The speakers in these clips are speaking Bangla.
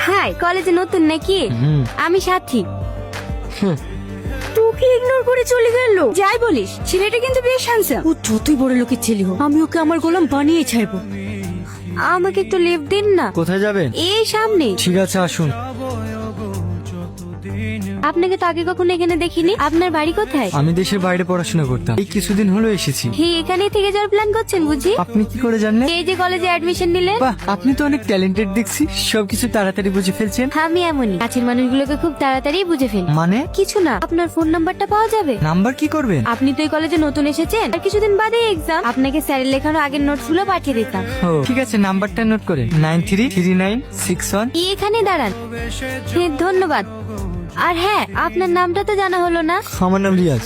হাই, কলেজে নতুন নাকি? আমি সাথী। হুম। তোকে ইগনোর করে চলে গেল। যাই বলিস, ছেলেটা কিন্তু বেশ হ্যান্ডসাম। ও যতই বড় লোকের ছেলে হোক, আমি ওকে আমার গোলাম বানিয়ে ছাড়বো। আমাকে একটু লিফট দিন না। কোথায় যাবেন? এই সামনে। ঠিক আছে, আসুন। আপনাকে তো আগে কখনো এখানে দেখিনি। আপনার বাড়ি কোথায়? আমি দেশের বাইরে পড়াশোনা করতাম, এই কিছুদিন হলো এসেছি। হে, এখানেই থেকে যাওয়ার প্ল্যান করছেন বুঝি? আপনি কি করে জানলেন? এই যে কলেজে অ্যাডমিশন নিলেন। বাহ, আপনি তো অনেক ট্যালেন্টেড দেখছি, সবকিছু তাড়াতাড়ি বুঝে ফেলছেন। আমি এমনই, কাছের মানুষগুলোকে খুব তাড়াতাড়ি বুঝে ফেলি। মানে? কিছু না, আপনার ফোন নাম্বারটা পাওয়া যাবে? নাম্বার কি করবেন? আপনি তো এই কলেজে নতুন এসেছেন, আর কিছুদিন বাদে এক্সাম। আপনাকে স্যারের লেখানো আগের নোটস গুলো পাঠিয়ে দিতাম। ও ঠিক আছে, নাম্বারটা নোট করে 933961। এখানে দাঁড়ান। হ্যাঁ, ধন্যবাদ। আর হ্যাঁ, আপনার নামটা তো জানা হলো না। আমার নাম রিয়াজ।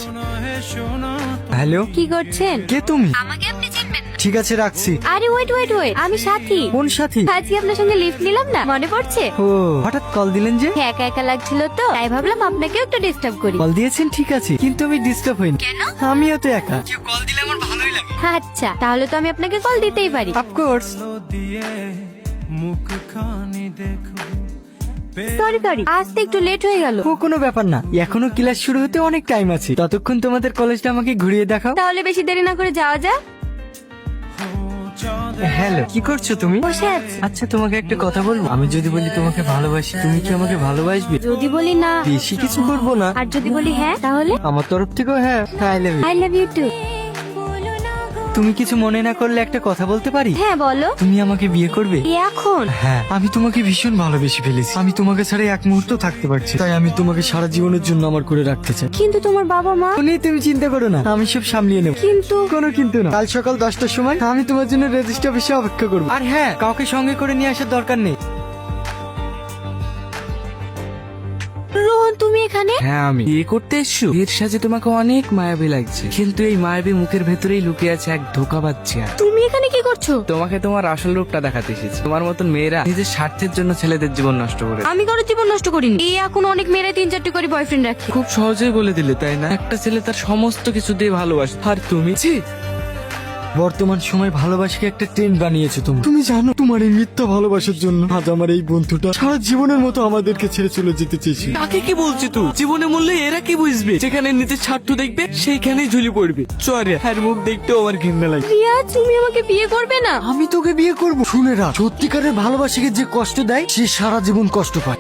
হ্যালো, কি করছেন? কে তুমি? আমাকে আপনি চিনবেন না। ঠিক আছে, রাখছি। আরে ওয়েট ওয়েট ওয়েট, আমি সাথী। কোন সাথী? আজকে আপনার সঙ্গে লিফট নিলাম না, মনে পড়ছে? ও, হঠাৎ কল দিলেন যে? একা একা লাগছিল তো, তাই ভাবলাম আপনাকেও একটু ডিস্টার্ব করি। কল দিয়েছেন ঠিক আছে, কিন্তু আমি ডিস্টার্ব হইনি। কেন? আমিও তো একা, কেউ কল দিলে আমার ভালোই লাগে। আচ্ছা, তাহলে তো আমি আপনাকে কল দিতেই পারি। অফকোর্স। সরি সরি, আসতে একটু লেট হয়ে গেল। ও কোনো ব্যাপার না, এখনো ক্লাস শুরু হতে অনেক টাইম আছে। ততক্ষণ তোমাদের কলেজটা আমাকে ঘুরিয়ে দেখাও। তাহলে বেশি দেরি না করে যাওয়া যাক। হ্যালো, কি করছো তুমি? বসে আছি। আচ্ছা, তোমাকে একটা কথা বলবো? আমি যদি বলি তোমাকে ভালোবাসি, তুমি কি আমাকে ভালোবাসবে? যদি বলি না, বেশি কিছু করবো না। আর যদি বলি হ্যাঁ, তাহলে আমার তরফ থেকেও হ্যাঁ, I love you. I love you too. তুমি কিছু মনে না করলে একটা কথা বলতে পারি? হ্যাঁ বলো। তুমি আমাকে বিয়ে করবে? এখন? হ্যাঁ, আমি তোমাকে ভীষণ ভালোবেসে ফেলেছি। আমি তোমাকে ছাড়া এক মুহূর্ত থাকতে পারছি না। তাই আমি তোমাকে সারা জীবনের জন্য আমার করে রাখতে চাই। কিন্তু তোমার বাবা মা? ও নিয়ে তুমি চিন্তা করো না, আমি সব সামলিয়ে নেব। কিন্তু কোনো কিন্তু না, কাল সকাল 10টার সময় আমি তোমার জন্য রেজিস্টার অফিসে অপেক্ষা করবো। আর হ্যাঁ, কাউকে সঙ্গে করে নিয়ে আসার দরকার নেই। রোহন, তুমি এখানে? হ্যাঁ, আমি বিয়ে করতে এসছো। এর সাথে তোমাকে অনেক মায়াবী লাগছে, কিন্তু এই মায়াবী মুখের ভেতরেই লুকিয়ে আছে এক ধোঁকাবাজ চেহারা। তুমি এখানে কি করছো? তোমাকে তোমার আসল রূপটা দেখাতে এসেছি। তোমার মতন মেয়েরা নিজের স্বার্থের জন্য ছেলেদের জীবন নষ্ট করে। আমি কারো জীবন নষ্ট করিনি। এই এখন অনেক মেয়েরা 3-4টি করে বয়ফ্রেন্ড রাখে। খুব সহজেই বলে দিলে, তাই না? একটা ছেলে তার সমস্ত কিছু দিয়ে ভালোবাসে, আর তুমি ছি। বর্তমান সময় ভালোবাসাকে একটা ট্রেন্ড বানিয়েছো তুমি। তুমি জানো, তোমার এই মিথ্যা ভালোবাসার জন্য আজ আমার এই বন্ধুটা সারা জীবনের মতো আমাদেরকে ছেড়ে চলে যেতে চেয়েছে। তাকে কি বলছি তুই? জীবনে মূল্যে এরা কি বুঝবে? যেখানে নিজের স্বার্থ দেখবে সেইখানেই ঝুলি পড়বে। চরে আর মুখ দেখতেও আমার ঘৃণা লাগে। রিয়া, তুমি আমাকে বিয়ে করবে না? আমি তোকে বিয়ে করব? শুনে রাখ, সত্যিকারের ভালোবাসাকে যে কষ্ট দেয় সে সারা জীবন কষ্ট পায়।